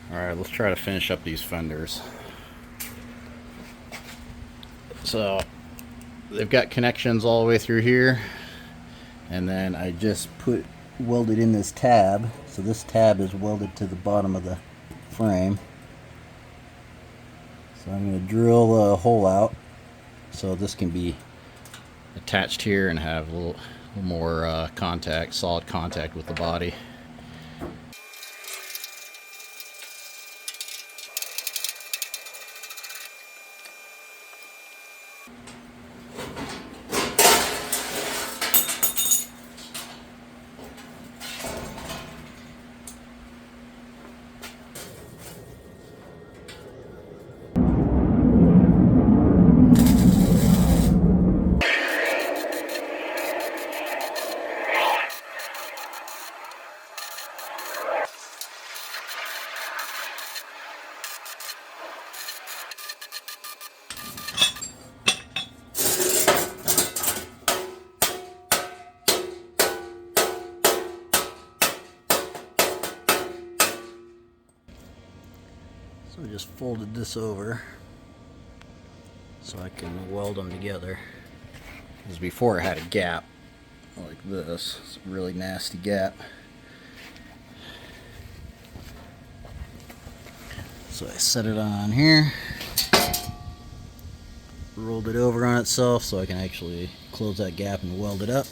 Alright, let's try to finish up these fenders. So they've got connections all the way through here, and then I just welded in this tab. So this tab is welded to the bottom of the frame. So I'm going to drill a hole out so this can be attached here and have a little more contact, solid contact with the body. So I just folded this over so I can weld them together. Because before I had a gap like this. It's a really nasty gap. So I set it on here, rolled it over on itself so I can actually close that gap and weld it up.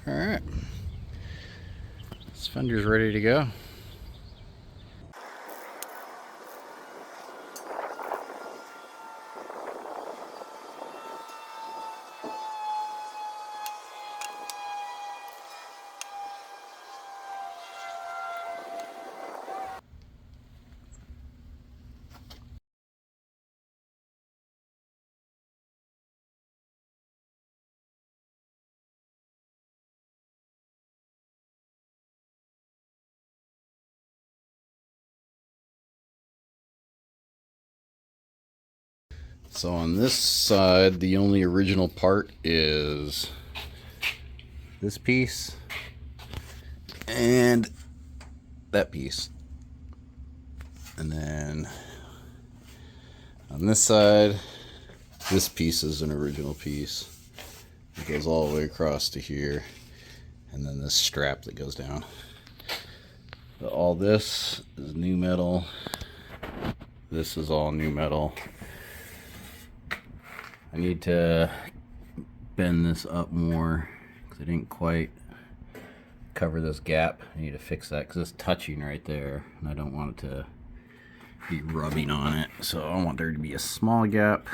Alright, this fender's ready to go. So on this side, the only original part is this piece and that piece. And then on this side, this piece is an original piece. It goes all the way across to here. And then this strap that goes down. But all this is new metal. This is all new metal. I need to bend this up more because I didn't quite cover this gap. I need to fix that because it's touching right there and I don't want it to be rubbing on it. So I want there to be a small gap.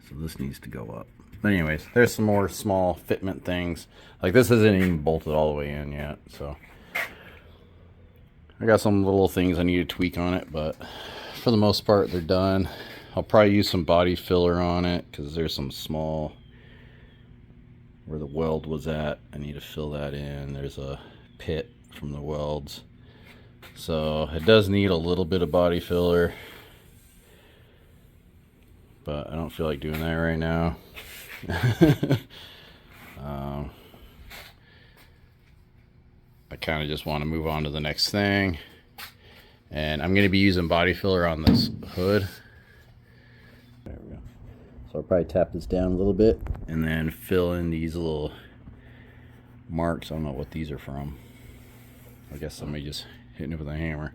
So this needs to go up. But anyways, there's some more small fitment things. Like this isn't even bolted all the way in yet. So I got some little things I need to tweak on it, but for the most part they're done. I'll probably use some body filler on it because there's some small where the weld was at. I need to fill that in. There's a pit from the welds. So it does need a little bit of body filler, but I don't feel like doing that right now. I kind of just want to move on to the next thing. And I'm going to be using body filler on this hood. There we go. So I'll probably tap this down a little bit and then fill in these little marks. I don't know what these are from. I guess somebody just hitting it with a hammer.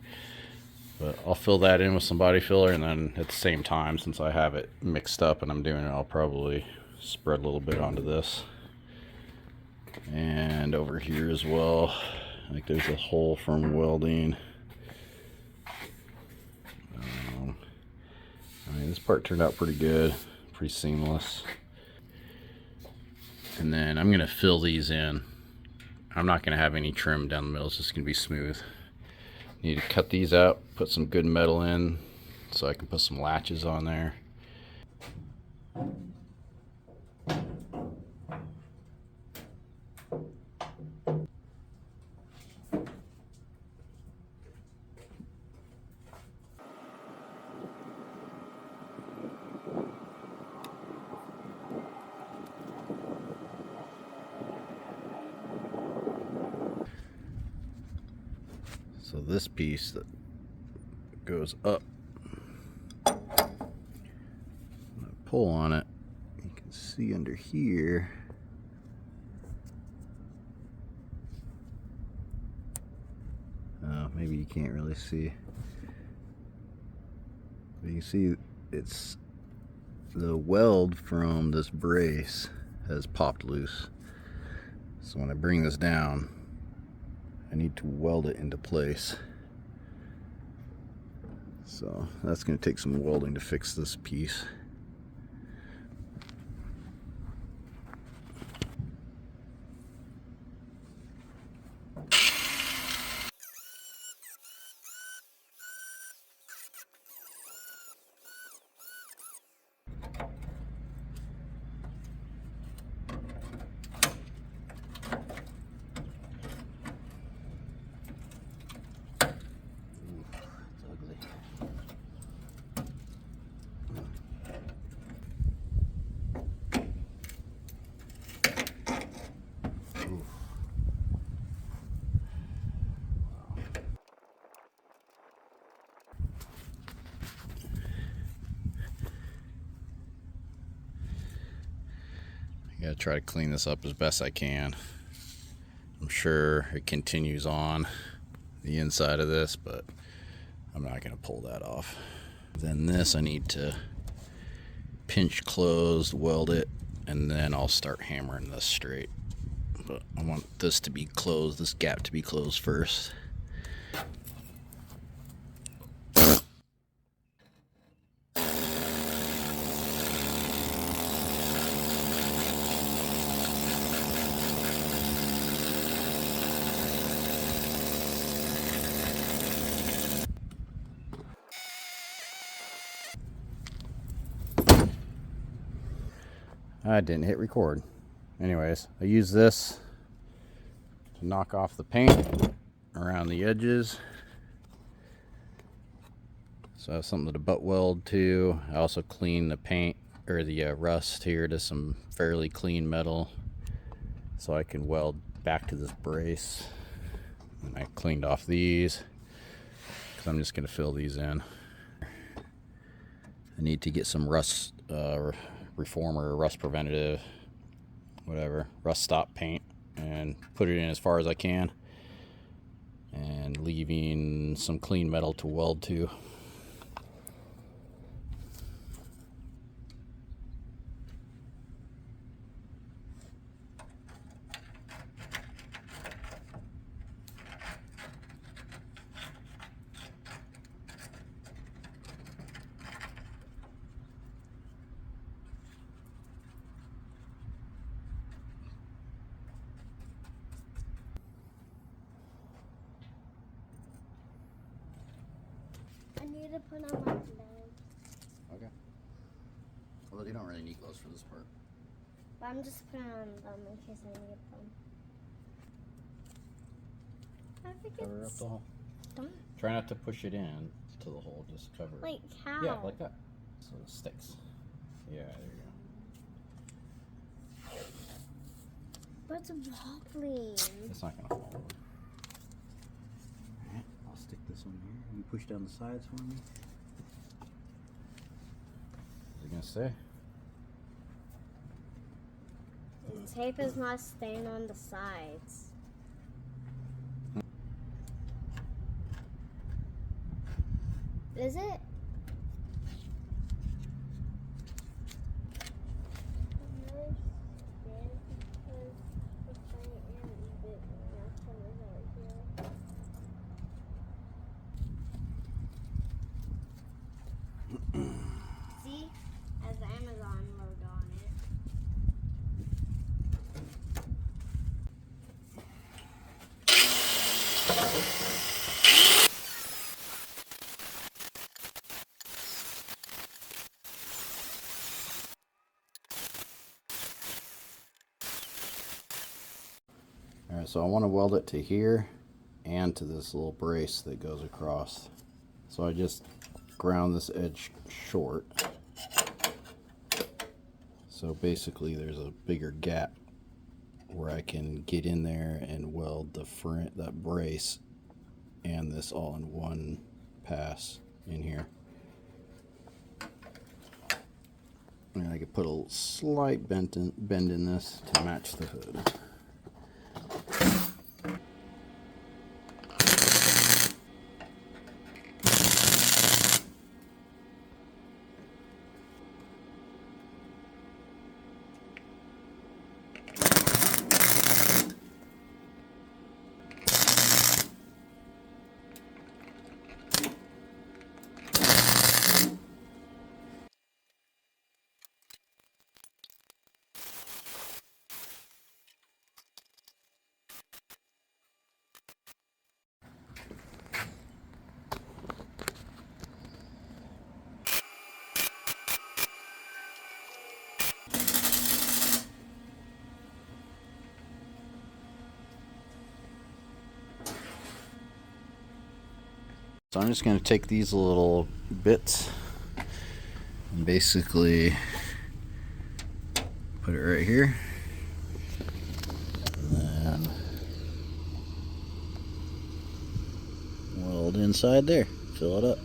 But I'll fill that in with some body filler, and then at the same time, since I have it mixed up and I'm doing it, I'll probably spread a little bit onto this. And over here as well, like there's a hole from welding. I mean, this part turned out pretty good, pretty seamless. And then I'm gonna fill these in. I'm not gonna have any trim down the middle, it's just gonna be smooth. Need to cut these out, put some good metal in so I can put some latches on there. So this piece that goes up, when I pull on it, you can see under here, maybe you can't really see, but you can see it's the weld from this brace has popped loose. So when I bring this down, I need to weld it into place. So that's going to take some welding to fix this piece. I gotta try to clean this up as best I can. I'm sure it continues on the inside of this, but I'm not gonna pull that off. Then this I need to pinch closed, weld it, and then I'll start hammering this straight. But I want this to be closed, this gap to be closed first. I didn't hit record. Anyways, I use this to knock off the paint around the edges. So I have something to butt weld to. I also clean the paint or the rust here to some fairly clean metal so I can weld back to this brace. And I cleaned off these because I'm just going to fill these in. I need to get some rust reformer, rust preventative, whatever, rust stop paint, and put it in as far as I can, and leaving some clean metal to weld to. I need to put on my gloves. Okay. Although you don't really need gloves for this part. But I'm just putting on them in case I need them. I think Cover up the hole. done. Try not to push it in to the hole, just cover it. Like how? Yeah, like that. So it sticks. Yeah, there you go. But it's wobbling. It's not gonna fall over. Alright, I'll stick this one here. You push down the sides for me. Is it gonna stay? The tape is not staying on the sides. Is it? See? Has the Amazon logo on it. Alright, so I want to weld it to here and to this little brace that goes across. So I just ground this edge short. So basically there's a bigger gap where I can get in there and weld the front, that brace, and this all in one pass in here. And I could put a slight bend in this to match the hood. So I'm just going to take these little bits and basically put it right here. And then weld inside there, fill it up.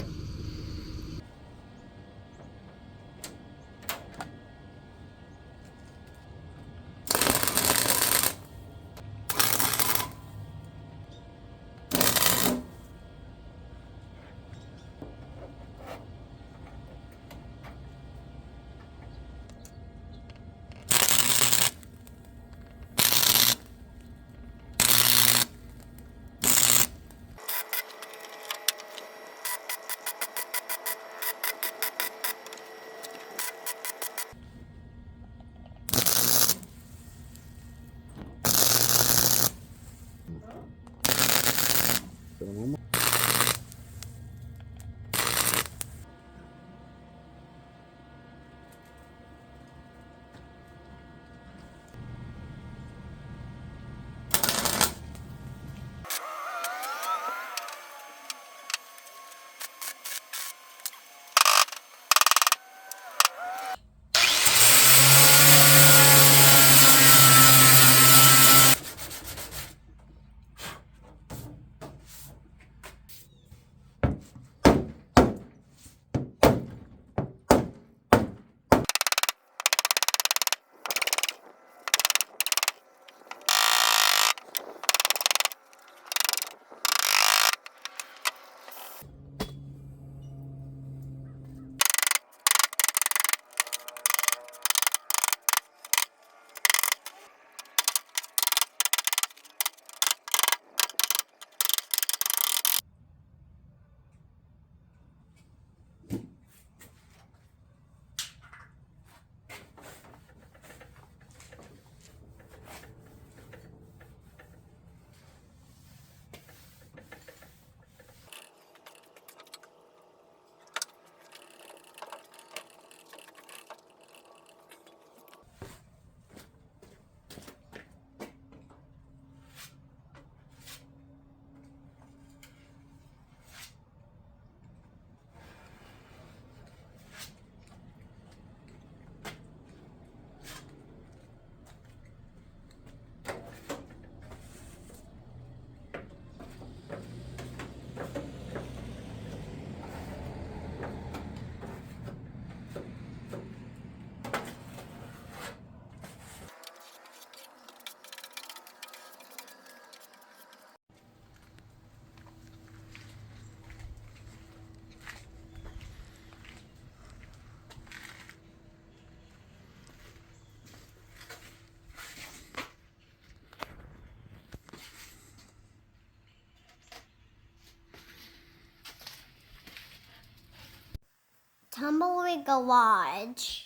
tumbleweed garage.